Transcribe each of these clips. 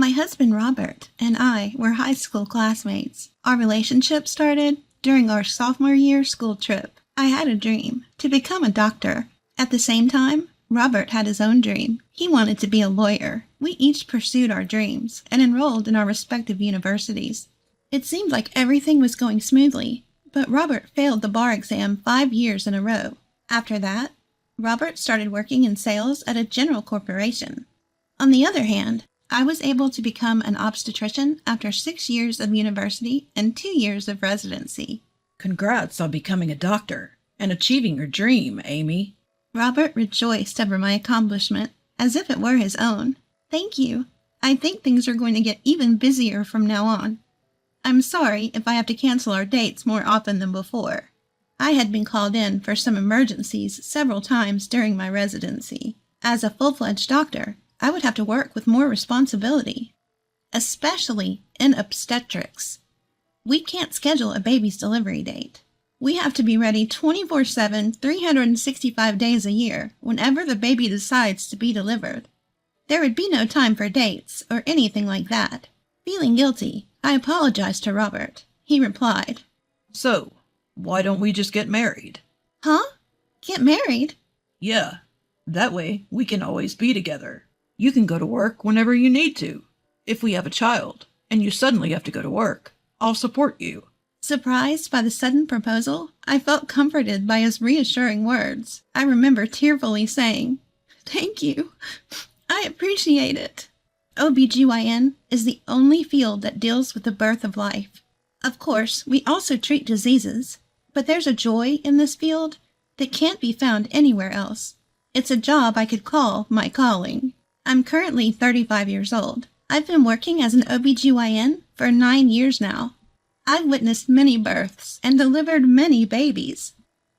My husband Robert and I were high school classmates. Our relationship started during our sophomore year school trip. I had a dream to become a doctor. At the same time, Robert had his own dream. He wanted to be a lawyer. We each pursued our dreams and enrolled in our respective universities. It seemed like everything was going smoothly, but Robert failed the bar exam 5 years in a row. After that, Robert started working in sales at a general corporation. On the other hand, I was able to become an obstetrician after 6 years of university and 2 years of residency. Congrats on becoming a doctor and achieving your dream, Amy. Robert rejoiced over my accomplishment as if it were his own. Thank you. I think things are going to get even busier from now on. I'm sorry if I have to cancel our dates more often than before. I had been called in for some emergencies several times during my residency. As a full-fledged doctor, I would have to work with more responsibility, especially in obstetrics. We can't schedule a baby's delivery date. We have to be ready 24/7, 365 days a year, whenever the baby decides to be delivered. There would be no time for dates or anything like that. Feeling guilty, I apologized to Robert. He replied, So, why don't we just get married? Huh? Get married? Yeah, that way we can always be together. You can go to work whenever you need to. If we have a child, and you suddenly have to go to work, I'll support you. Surprised by the sudden proposal, I felt comforted by his reassuring words. I remember tearfully saying, Thank you. I appreciate it. OB-GYN is the only field that deals with the birth of life. Of course, we also treat diseases, but there's a joy in this field that can't be found anywhere else. It's a job I could call my calling. I'm currently 35 years old. I've been working as an OB-GYN for 9 years now. I've witnessed many births and delivered many babies.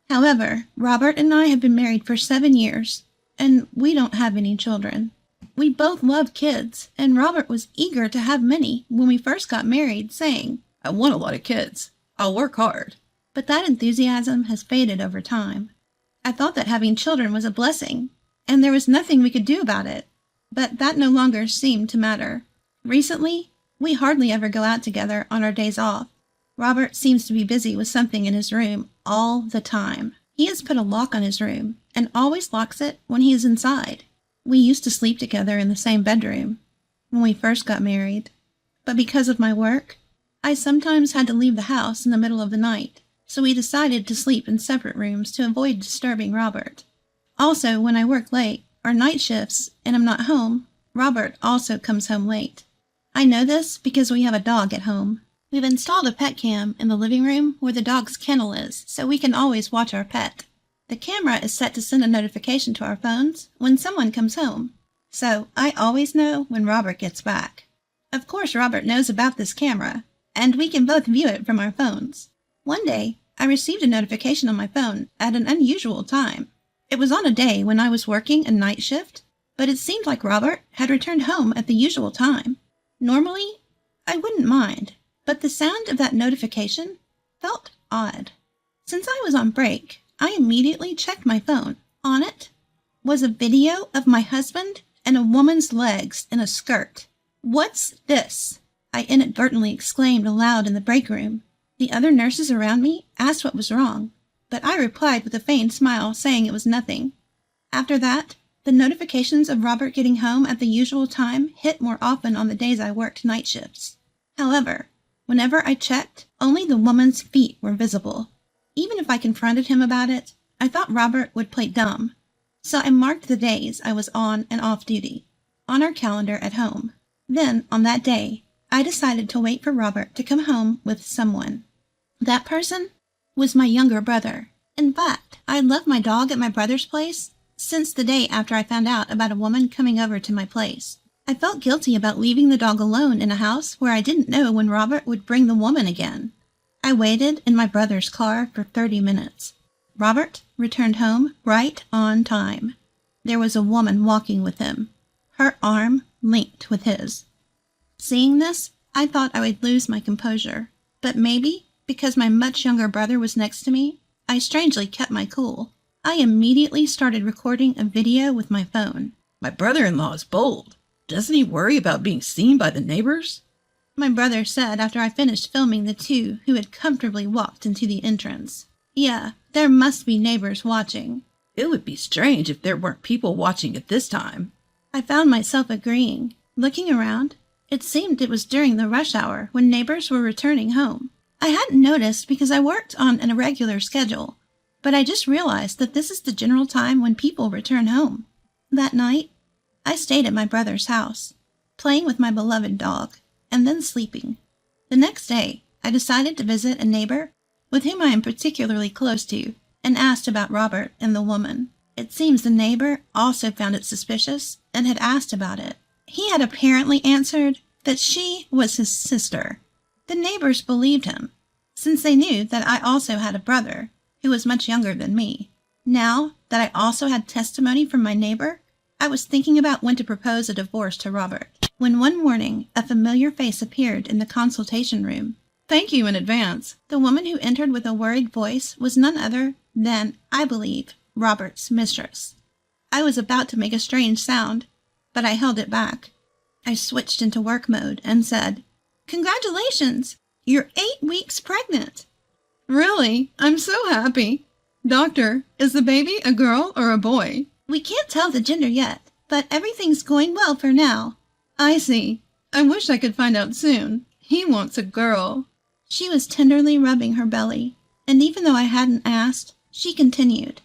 However, Robert and I have been married for 7 years, and we don't have any children. We both love kids, and Robert was eager to have many when we first got married, saying, I want a lot of kids. I'll work hard. But that enthusiasm has faded over time. I thought that having children was a blessing, and there was nothing we could do about it. But that no longer seemed to matter. Recently, we hardly ever go out together on our days off. Robert seems to be busy with something in his room all the time. He has put a lock on his room and always locks it when he is inside. We used to sleep together in the same bedroom when we first got married. But because of my work, I sometimes had to leave the house in the middle of the night, so we decided to sleep in separate rooms to avoid disturbing Robert. Also, when I work late, or night shifts, and I'm not home, Robert also comes home late. I know this because we have a dog at home. We've installed a pet cam in the living room where the dog's kennel is, so we can always watch our pet. The camera is set to send a notification to our phones when someone comes home, so I always know when Robert gets back. Of course, Robert knows about this camera, and we can both view it from our phones. One day, I received a notification on my phone at an unusual time. It was on a day when I was working a night shift, but it seemed like Robert had returned home at the usual time. Normally, I wouldn't mind, but the sound of that notification felt odd. Since I was on break, I immediately checked my phone. On it was a video of my husband and a woman's legs in a skirt. What's this? I inadvertently exclaimed aloud in the break room. The other nurses around me asked what was wrong, but I replied with a feigned smile, saying it was nothing. After that, the notifications of Robert getting home at the usual time hit more often on the days I worked night shifts. However, whenever I checked, only the woman's feet were visible. Even if I confronted him about it, I thought Robert would play dumb, so I marked the days I was on and off duty on our calendar at home. Then, on that day, I decided to wait for Robert to come home with someone. That person was my younger brother. In fact, I had left my dog at my brother's place since the day after I found out about a woman coming over to my place. I felt guilty about leaving the dog alone in a house where I didn't know when Robert would bring the woman again. I waited in my brother's car for 30 minutes. Robert returned home right on time. There was a woman walking with him, her arm linked with his. Seeing this, I thought I would lose my composure, but maybe because my much younger brother was next to me, I strangely kept my cool. I immediately started recording a video with my phone. My brother-in-law is bold. Doesn't he worry about being seen by the neighbors? My brother said after I finished filming the two who had comfortably walked into the entrance. Yeah, there must be neighbors watching. It would be strange if there weren't people watching at this time. I found myself agreeing. Looking around, it seemed it was during the rush hour when neighbors were returning home. I hadn't noticed because I worked on an irregular schedule, but I just realized that this is the general time when people return home. That night, I stayed at my brother's house, playing with my beloved dog, and then sleeping. The next day, I decided to visit a neighbor with whom I am particularly close to, and asked about Robert and the woman. It seems the neighbor also found it suspicious and had asked about it. He had apparently answered that she was his sister. The neighbors believed him, since they knew that I also had a brother who was much younger than me. Now that I also had testimony from my neighbor, I was thinking about when to propose a divorce to Robert, when one morning a familiar face appeared in the consultation room. "Thank you in advance." The woman who entered with a worried voice was none other than, I believe, Robert's mistress. I was about to make a strange sound, but I held it back. I switched into work mode and said, "Congratulations! You're 8 weeks pregnant." "Really? I'm so happy. Doctor, is the baby a girl or a boy?" "We can't tell the gender yet, but everything's going well for now." "I see. I wish I could find out soon. He wants a girl." She was tenderly rubbing her belly, and even though I hadn't asked, she continued,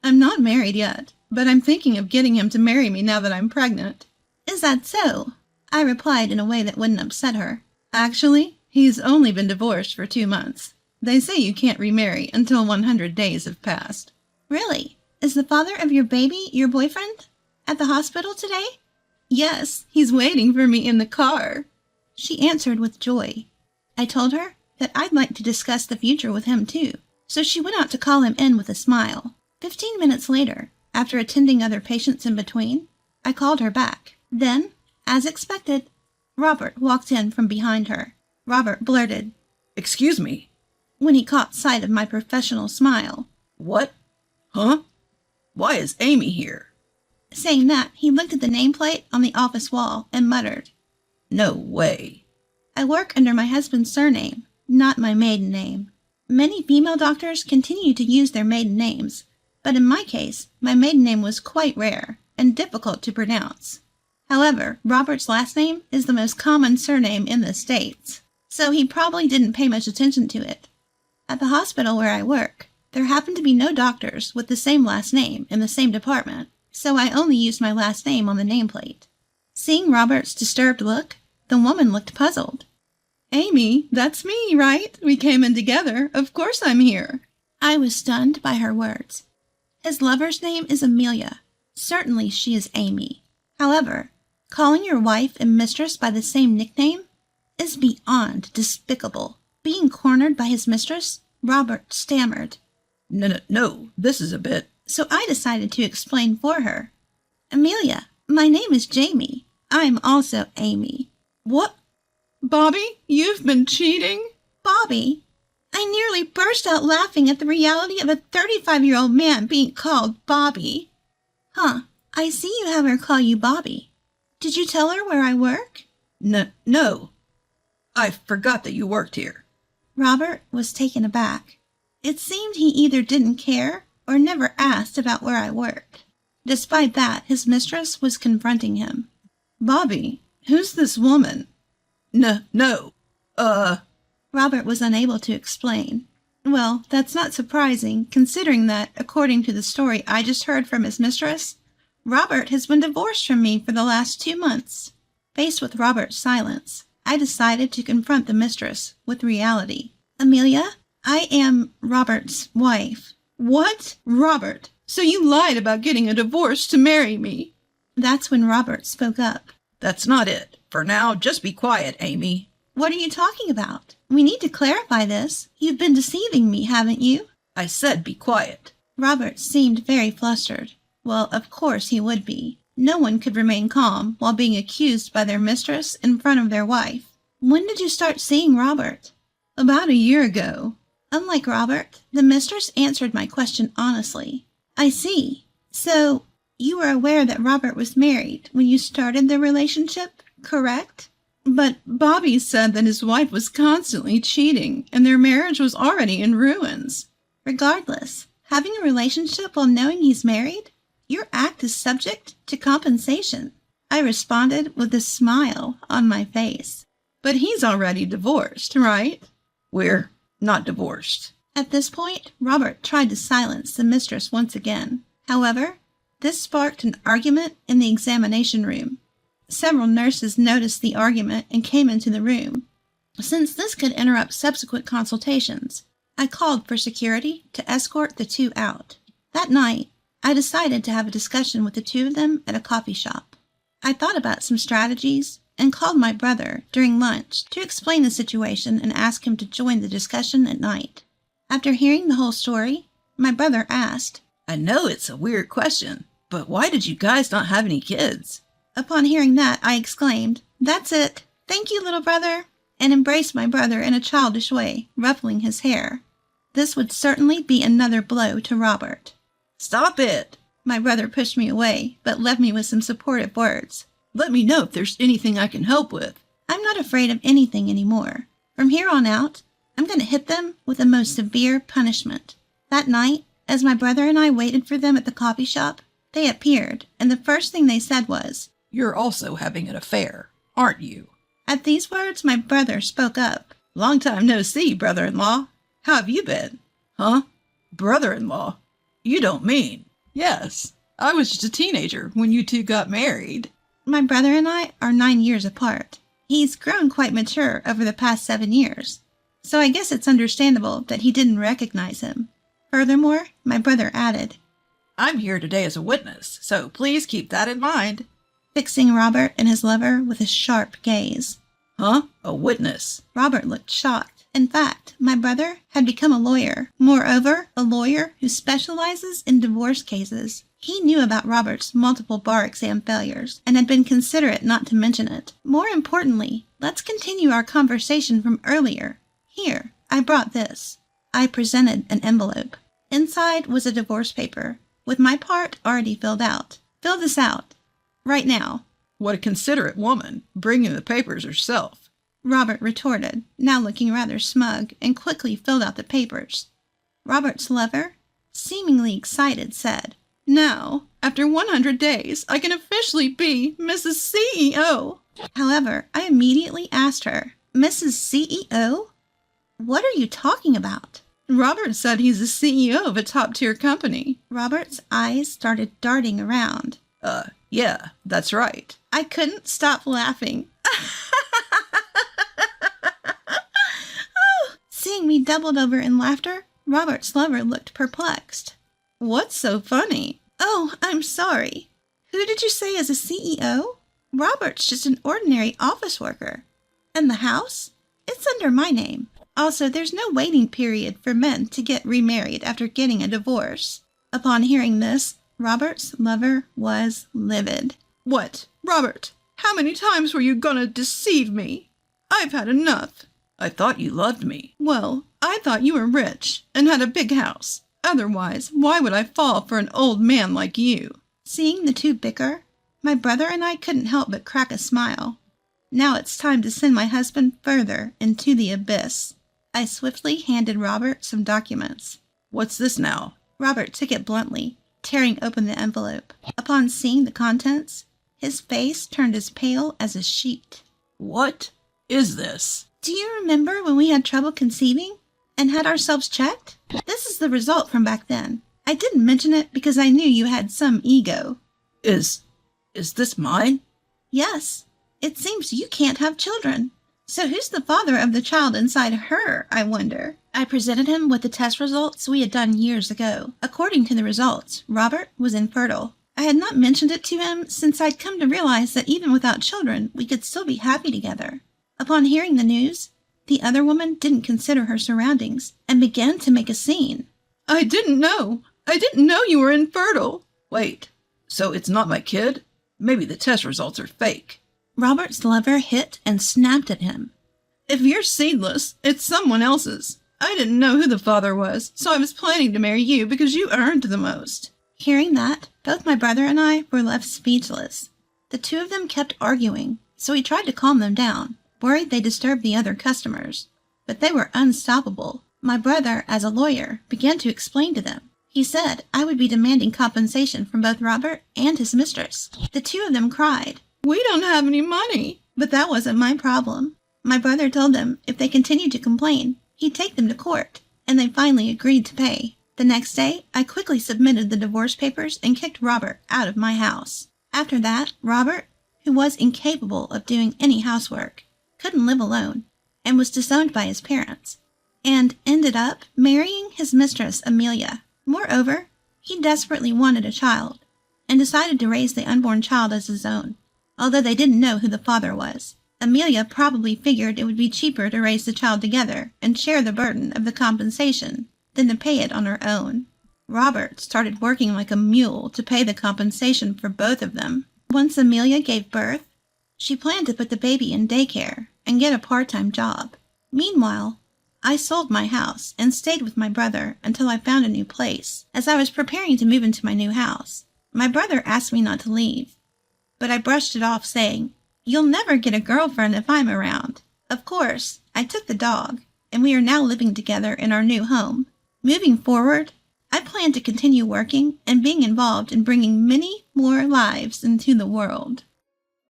"I'm not married yet, but I'm thinking of getting him to marry me now that I'm pregnant." "Is that so?" I replied in a way that wouldn't upset her. "Actually, he's only been divorced for 2 months. They say you can't remarry until 100 days have passed." "Really? Is the father of your baby your boyfriend? At the hospital today?" "Yes, he's waiting for me in the car." She answered with joy. I told her that I'd like to discuss the future with him too, so she went out to call him in with a smile. 15 minutes later, after attending other patients in between, I called her back. Then, as expected, Robert walked in from behind her. Robert blurted, "Excuse me." when he caught sight of my professional smile. "What? Huh? Why is Amy here?" Saying that, he looked at the nameplate on the office wall and muttered, "No way." "I work under my husband's surname, not my maiden name. Many female doctors continue to use their maiden names, but in my case, my maiden name was quite rare and difficult to pronounce. However, Robert's last name is the most common surname in the States, so he probably didn't pay much attention to it. At the hospital where I work, there happened to be no doctors with the same last name in the same department, so I only used my last name on the nameplate." Seeing Robert's disturbed look, the woman looked puzzled. "Amy, that's me, right? We came in together. Of course I'm here." I was stunned by her words. His lover's name is Amelia. Certainly she is Amy. However, calling your wife and mistress by the same nickname is beyond despicable. Being cornered by his mistress, Robert stammered. No, this is a bit..." So I decided to explain for her. "Amelia, my name is Jamie. I'm also Amy." "What? Bobby, you've been cheating?" "Bobby?" I nearly burst out laughing at the reality of a 35-year-old man being called Bobby. "Huh, I see you have her call you Bobby. Did you tell her where I work?" No. I forgot that you worked here." Robert was taken aback. It seemed he either didn't care or never asked about where I worked. Despite that, his mistress was confronting him. "Bobby, who's this woman?" No. Robert was unable to explain. Well, that's not surprising, considering that, according to the story I just heard from his mistress, Robert has been divorced from me for the last 2 months. Faced with Robert's silence, I decided to confront the mistress with reality. "Amelia, I am Robert's wife." "What? Robert? So you lied about getting a divorce to marry me?" That's when Robert spoke up. "That's not it. For now, just be quiet, Amy." "What are you talking about? We need to clarify this. You've been deceiving me, haven't you?" "I said be quiet." Robert seemed very flustered. Well, of course he would be. No one could remain calm while being accused by their mistress in front of their wife. "When did you start seeing Robert?" "About a year ago." Unlike Robert, the mistress answered my question honestly. "I see. So, You were aware that Robert was married when you started the relationship, correct? But Bobby said that his wife was constantly cheating and their marriage was already in ruins. Regardless, having a relationship while knowing he's married, your act is subject to compensation. I responded with a smile on my face. But he's already divorced, right? We're not divorced. At this point, Robert tried to silence the mistress once again. However, this sparked an argument in the examination room. Several nurses noticed the argument and came into the room. Since this could interrupt subsequent consultations, I called for security to escort the two out. That night, I decided to have a discussion with the two of them at a coffee shop. I thought about some strategies and called my brother during lunch to explain the situation and ask him to join the discussion at night. After hearing the whole story, my brother asked, I know it's a weird question, but why did you guys not have any kids? Upon hearing that, I exclaimed, That's it! Thank you, little brother! And embraced my brother in a childish way, ruffling his hair. This would certainly be another blow to Robert. Stop it! My brother pushed me away, but left me with some supportive words. Let me know if there's anything I can help with. I'm not afraid of anything anymore. From here on out, I'm going to hit them with the most severe punishment. That night, as my brother and I waited for them at the coffee shop, they appeared, and the first thing they said was, You're also having an affair, aren't you? At these words, my brother spoke up. Long time no see, brother-in-law. How have you been? Huh? Brother-in-law? You don't mean? Yes, I was just a teenager when you two got married. My brother and I are 9 years apart. He's grown quite mature over the past 7 years, so I guess it's understandable that he didn't recognize him. Furthermore, my brother added, I'm here today as a witness, so please keep that in mind. Fixing Robert and his lover with a sharp gaze. Huh? A witness? Robert looked shocked. In fact, my brother had become a lawyer. Moreover, a lawyer who specializes in divorce cases. He knew about Robert's multiple bar exam failures and had been considerate not to mention it. More importantly, let's continue our conversation from earlier. Here, I brought this. I presented an envelope. Inside was a divorce paper, with my part already filled out. Fill this out. Right now. What a considerate woman, bringing the papers herself. Robert retorted, now looking rather smug, and quickly filled out the papers. Robert's lover, seemingly excited, said, Now, after 100 days, I can officially be Mrs. CEO. However, I immediately asked her, Mrs. CEO? What are you talking about? Robert said he's the CEO of a top-tier company. Robert's eyes started darting around. Yeah, that's right. I couldn't stop laughing. Seeing me doubled over in laughter, Robert's lover looked perplexed. What's so funny? Oh, I'm sorry. Who did you say is a CEO? Robert's just an ordinary office worker. And the house? It's under my name. Also, there's no waiting period for men to get remarried after getting a divorce. Upon hearing this, Robert's lover was livid. What? Robert, how many times were you gonna deceive me? I've had enough. I thought you loved me. Well, I thought you were rich and had a big house. Otherwise, why would I fall for an old man like you? Seeing the two bicker, my brother and I couldn't help but crack a smile. Now it's time to send my husband further into the abyss. I swiftly handed Robert some documents. What's this now? Robert took it bluntly, tearing open the envelope. Upon seeing the contents, his face turned as pale as a sheet. What is this? Do you remember when we had trouble conceiving and had ourselves checked? This is the result from back then. I didn't mention it because I knew you had some ego. Is this mine? Yes. It seems you can't have children. So who's the father of the child inside her, I wonder? I presented him with the test results we had done years ago. According to the results, Robert was infertile. I had not mentioned it to him since I'd come to realize that even without children, we could still be happy together. Upon hearing the news, the other woman didn't consider her surroundings and began to make a scene. I didn't know you were infertile. Wait, so it's not my kid? Maybe the test results are fake. Robert's lover hit and snapped at him. If you're seedless, it's someone else's. I didn't know who the father was, so I was planning to marry you because you earned the most. Hearing that, Both my brother and I were left speechless. The two of them kept arguing, so we tried to calm them down, worried they disturbed the other customers. But they were unstoppable. My brother, as a lawyer, began to explain to them. He said I would be demanding compensation from both Robert and his mistress. The two of them cried, "We don't have any money." But that wasn't my problem. My brother told them if they continued to complain, he'd take them to court, and they finally agreed to pay. The next day, I quickly submitted the divorce papers and kicked Robert out of my house. After that, Robert, who was incapable of doing any housework, couldn't live alone, and was disowned by his parents, and ended up marrying his mistress, Amelia. Moreover, he desperately wanted a child, and decided to raise the unborn child as his own, although they didn't know who the father was. Amelia probably figured it would be cheaper to raise the child together and share the burden of the compensation than to pay it on her own. Robert started working like a mule to pay the compensation for both of them. Once Amelia gave birth, she planned to put the baby in daycare and get a part-time job. Meanwhile, I sold my house and stayed with my brother until I found a new place. As I was preparing to move into my new house, my brother asked me not to leave, but I brushed it off, saying, "You'll never get a girlfriend if I'm around." Of course, I took the dog, and we are now living together in our new home. Moving forward, I plan to continue working and being involved in bringing many more lives into the world.